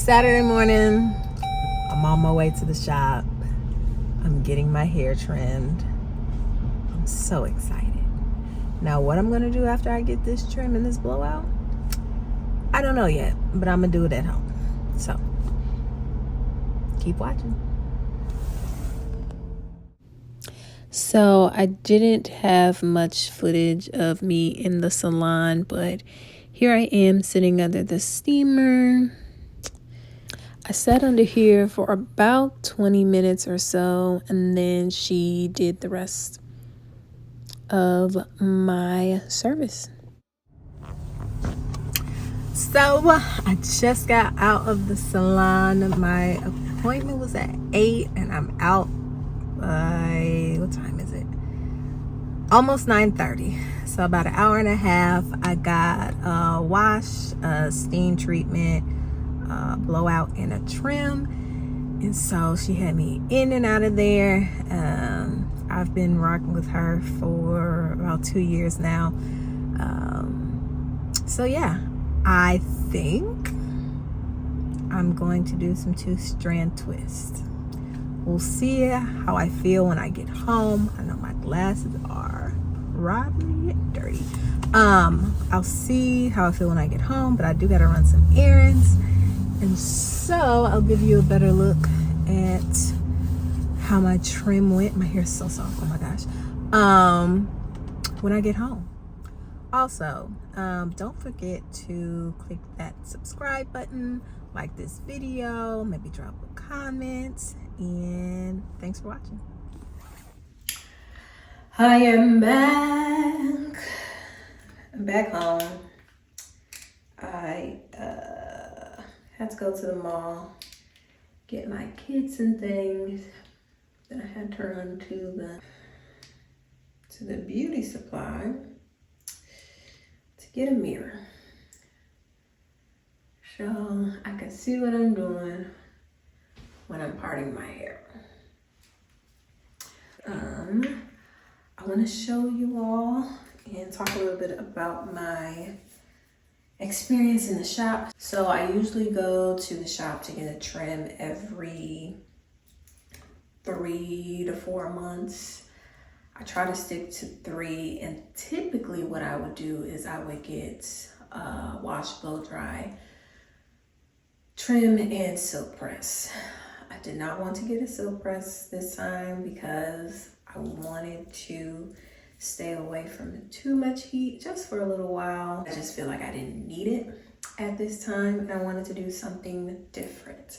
Saturday morning, I'm on my way to the shop. I'm getting my hair trimmed. I'm so excited. Now, what I'm gonna do after I get this trim and this blowout, I don't know yet, but I'm gonna do it at home. So, keep watching. So, I didn't have much footage of me in the salon, but here I am sitting under the steamer. I sat under here for about 20 minutes or so, and then she did the rest of my service. So I just got out of the salon. My appointment was at 8 and I'm out by, what time is it? Almost 9:30. So about an hour and a half. I got a wash, a steam treatment, blowout, and a trim. And so she had me in and out of there. I've been rocking with her for about 2 years now. So yeah, I think I'm going to do some 2-strand twists. We'll see how I feel when I get home. I know my glasses are probably dirty. I'll see how I feel when I get home, but I do gotta run some errands. And so I'll give you a better look at how my trim went. My hair's so soft, oh my gosh. When I get home. Also, don't forget to click that subscribe button, like this video, maybe drop a comment, and thanks for watching. I am back. I'm back home. I had to go to the mall, get my kids and things. Then I had to run to the beauty supply to get a mirror, so I can see what I'm doing when I'm parting my hair. I want to show you all and talk a little bit about my experience in the shop. So I usually go to the shop to get a trim every 3 to 4 months. I try to stick to 3, and typically what I would do is I would get wash, blow dry, trim, and silk press. I did not want to get a silk press this time because I wanted to stay away from too much heat just for a little while. I just feel like I didn't need it at this time, and I wanted to do something different.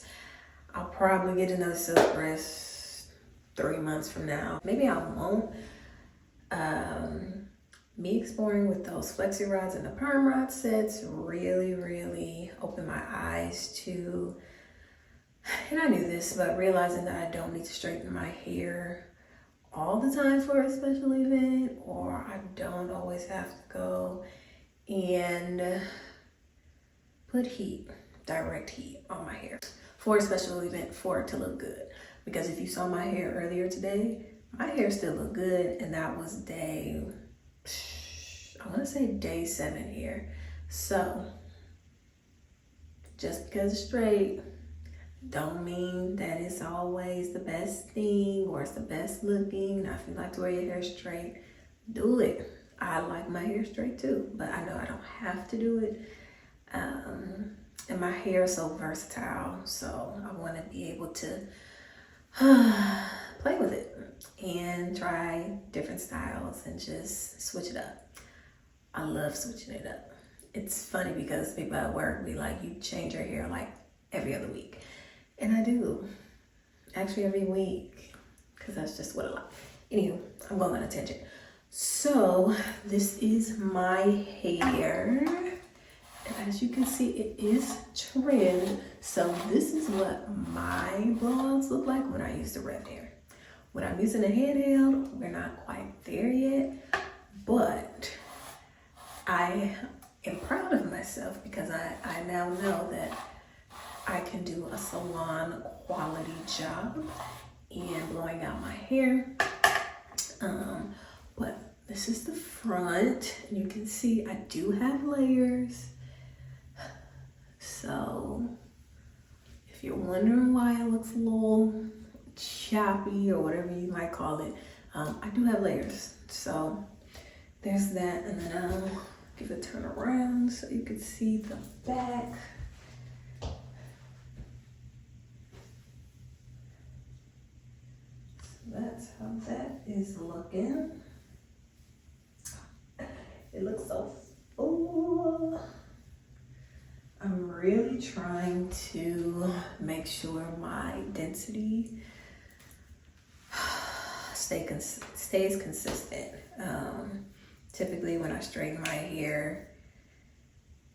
I'll probably get another silk press 3 months from now. Maybe I won't. Me exploring with those flexi rods and the perm rod sets really opened my eyes to, and I knew this, but realizing that I don't need to straighten my hair all the time for a special event, or I don't always have to go and put heat, direct heat on my hair for a special event for it to look good. Because if you saw my hair earlier today, my hair still looked good, and that was day 7 here. So just because it's straight don't mean that it's always the best thing or it's the best looking. Now, if you like to wear your hair straight, do it. I like my hair straight too, but I know I don't have to do it. And my hair is so versatile, so I want to be able to play with it and try different styles and just switch it up. I love switching it up. It's funny because people at work be like, you change your hair like every other week. And I do, actually every week, because that's just what I like. Anywho, I'm going on a tangent. So this is my hair. And as you can see, it is trimmed. So this is what my blowouts look like when I use the rev hair. When I'm using a handheld, we're not quite there yet, but I am proud of myself because I now know that I can do a salon quality job in blowing out my hair. But this is the front. You can see I do have layers. So you're wondering why it looks a little choppy or whatever you might call it, I do have layers. So there's that, and then I'll give a turn around so you can see the back. So that's how that is looking. It looks so full. I'm really trying to make sure my density stays consistent. Typically when I straighten my hair,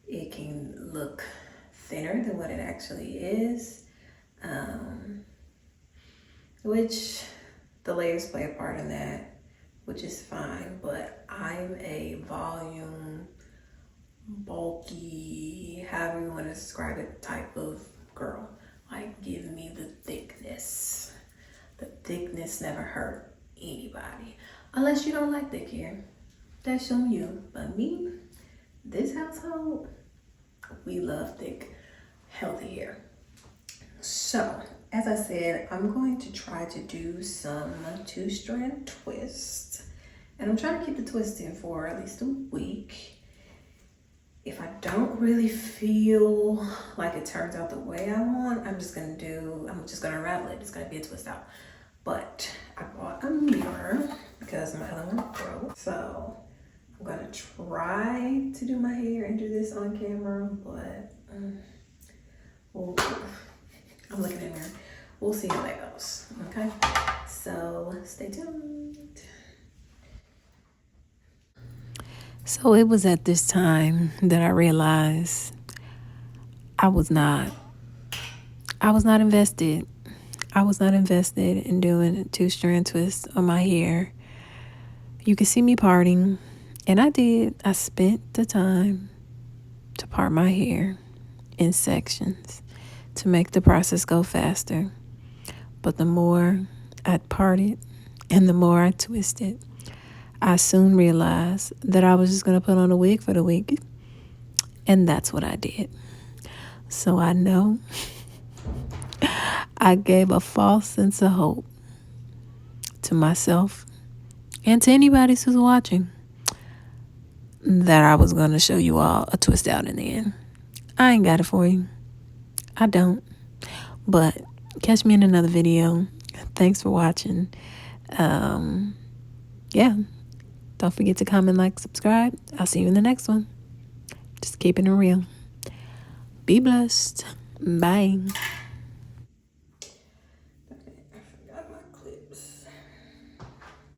it can look thinner than what it actually is, which the layers play a part in that, which is fine, but I'm a volume, bulky, however you want to describe it, type of girl. Like, give me the thickness. The thickness never hurt anybody. Unless you don't like thick hair. That's on you. But me, this household, we love thick, healthy hair. So, as I said, I'm going to try to do some 2-strand twists. And I'm trying to keep the twist in for at least a week. If I don't really feel like it turns out the way I want, I'm just gonna unravel it. It's gonna be a twist out. But I bought a mirror because my other one broke. So I'm gonna try to do my hair and do this on camera, but I'm looking in there. We'll see how that goes, okay? So stay tuned. So it was at this time that I realized I was not invested. I was not invested in doing a 2-strand twist on my hair. You can see me parting, and I did. I spent the time to part my hair in sections to make the process go faster. But the more I parted and the more I twisted, I soon realized that I was just going to put on a wig for the week. And that's what I did. So I know I gave a false sense of hope to myself and to anybody who's watching that I was going to show you all a twist out in the end. I ain't got it for you. I don't. But catch me in another video. Thanks for watching. Yeah. Don't forget to comment, like, subscribe. I'll see you in the next one. Just keeping it real. Be blessed. Bye.